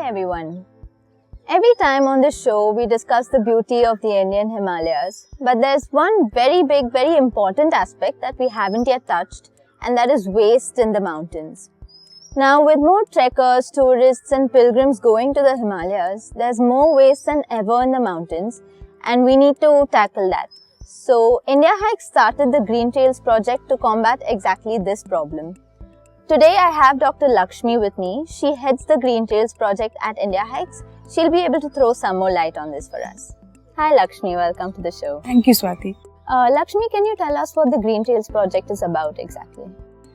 Hi everyone. Every time on this show we discuss the beauty of the Indian Himalayas, but there's one very big, very important aspect that we haven't yet touched, and that is waste in the mountains. Now, with more trekkers, tourists and pilgrims going to the Himalayas, there's more waste than ever in the mountains, and we need to tackle that. So, India Hikes started the Green Trails project to combat exactly this problem. Today I have Dr. Lakshmi with me. She heads the Green Trails project at India Hikes. She'll be able to throw some more light on this for us. Hi Lakshmi, welcome to the show. Thank you, Swati. Lakshmi, can you tell us what the Green Trails project is about exactly?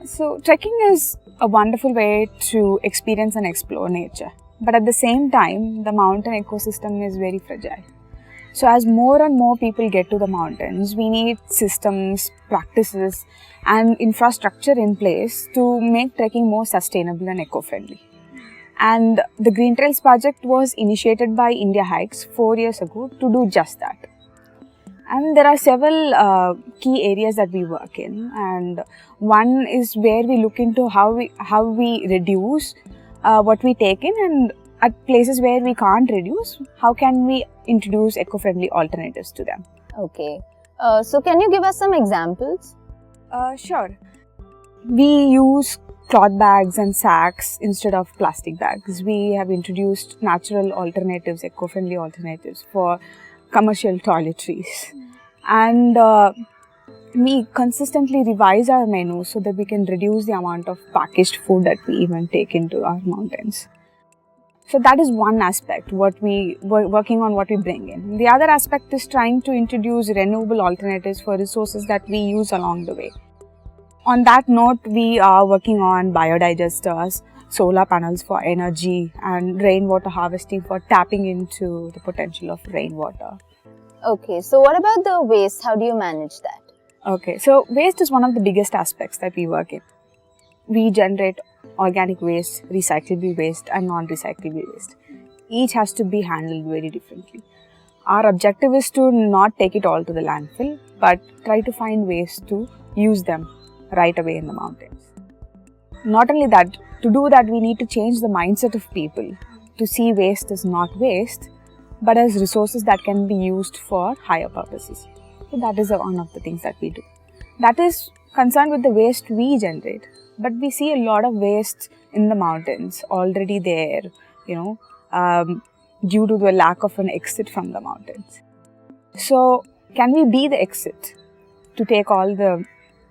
So, trekking is a wonderful way to experience and explore nature. But at the same time, the mountain ecosystem is very fragile. So, as more and more people get to the mountains, we need systems, practices, and infrastructure in place to make trekking more sustainable and eco-friendly. And the Green Trails project was initiated by India Hikes 4 years ago to do just that. And there are several key areas that we work in, and one is where we look into how we reduce what we take in, and at places where we can't reduce, how can we introduce eco-friendly alternatives to them. Okay. So can you give us some examples? Sure. We use cloth bags and sacks instead of plastic bags. We have introduced natural alternatives, eco-friendly alternatives for commercial toiletries. And we consistently revise our menus so that we can reduce the amount of packaged food that we even take into our mountains. So that is one aspect, what we working on, what we bring in. The other aspect is trying to introduce renewable alternatives for resources that we use along the way. On that note, we are working on biodigesters, solar panels for energy, and rainwater harvesting for tapping into the potential of rainwater. Okay, so what about the waste? How do you manage that? Okay, so waste is one of the biggest aspects that we work in. We generate organic waste, recyclable waste, and non-recyclable waste. Each has to be handled very differently. Our objective is to not take it all to the landfill, but try to find ways to use them right away in the mountains. Not only that, to do that we need to change the mindset of people to see waste as not waste, but as resources that can be used for higher purposes. So that is one of the things that we do. That is concerned with the waste we generate, but we see a lot of waste in the mountains already there, due to the lack of an exit from the mountains. So can we be the exit to take all the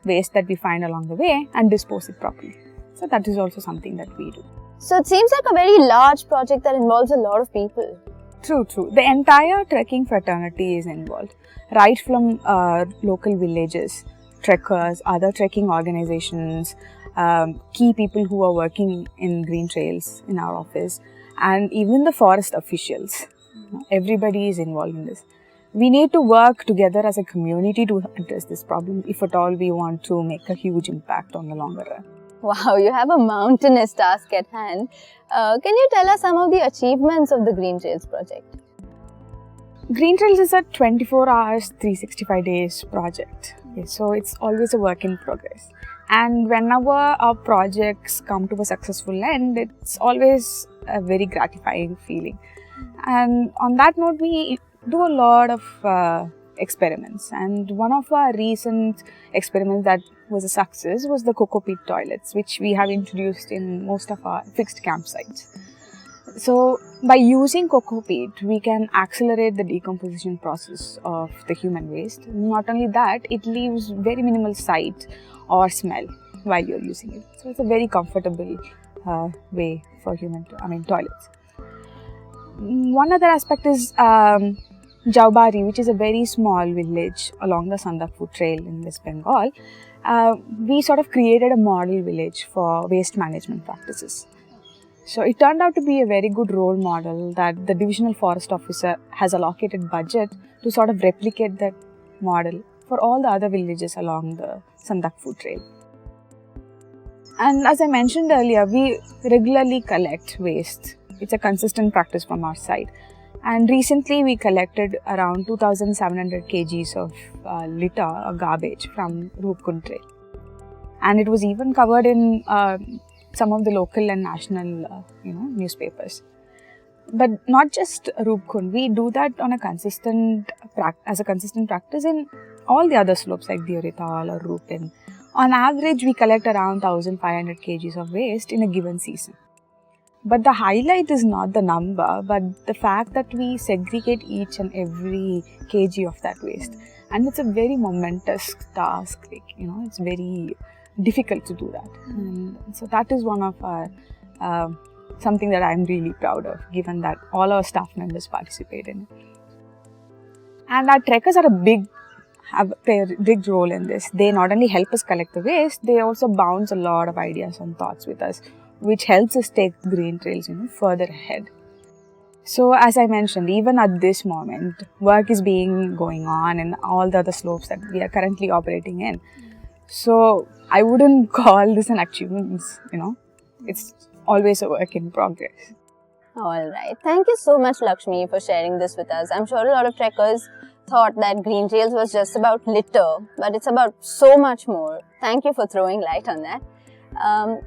waste that we find along the way and dispose it properly? So that is also something that we do. So it seems like a very large project that involves a lot of people. True. The entire trekking fraternity is involved, right from local villages, trekkers, other trekking organizations, key people who are working in Green Trails in our office, and even the forest officials. Everybody is involved in this. We need to work together as a community to address this problem if at all we want to make a huge impact on the longer run. Wow, you have a mountainous task at hand. Can you tell us some of the achievements of the Green Trails project? Green Trails is a 24 hours, 365 days project. Okay, so it's always a work in progress. And whenever our projects come to a successful end, it's always a very gratifying feeling. And on that note, we do a lot of experiments. And one of our recent experiments that was a success was the coco peat toilets, which we have introduced in most of our fixed campsites. So by using coco peat, we can accelerate the decomposition process of the human waste. Not only that, it leaves very minimal sight or smell while you're using it. So it's a very comfortable way for toilets. One other aspect is Jaubari, which is a very small village along the Sandakpur Trail in West Bengal. We sort of created a model village for waste management practices. So it turned out to be a very good role model that the divisional forest officer has allocated budget to sort of replicate that model for all the other villages along the Sandakpur Trail. And as I mentioned earlier, we regularly collect waste. It's a consistent practice from our side. And recently we collected around 2,700 kgs of litter or garbage from Roopkund Trail. And it was even covered in some of the local and national newspapers. But not just Rupkund, we do that on a consistent practice in all the other slopes like Diorital or Rupin. On average, we collect around 1,500 kgs of waste in a given season. But the highlight is not the number, but the fact that we segregate each and every kg of that waste. And it's a very momentous task, it's very difficult to do that. And so that is one of our, something that I'm really proud of, given that all our staff members participate in it. And our trekkers play a big role in this. They not only help us collect the waste, they also bounce a lot of ideas and thoughts with us, which helps us take green trails, further ahead. So as I mentioned, even at this moment, work is going on in all the other slopes that we are currently operating in. So I wouldn't call this an achievement, it's always a work in progress. Alright, thank you so much Lakshmi for sharing this with us. I'm sure a lot of trekkers thought that Green Trails was just about litter, but it's about so much more. Thank you for throwing light on that.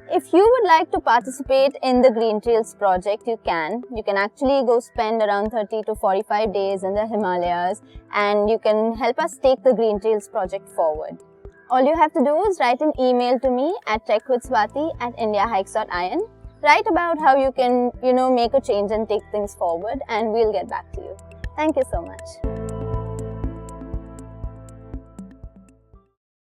If you would like to participate in the Green Trails project, you can actually go spend around 30 to 45 days in the Himalayas, and you can help us take the Green Trails project forward. All you have to do is write an email to me at trekwithswati@indiahikes.in. Write about how you can, make a change and take things forward, and we'll get back to you. Thank you so much.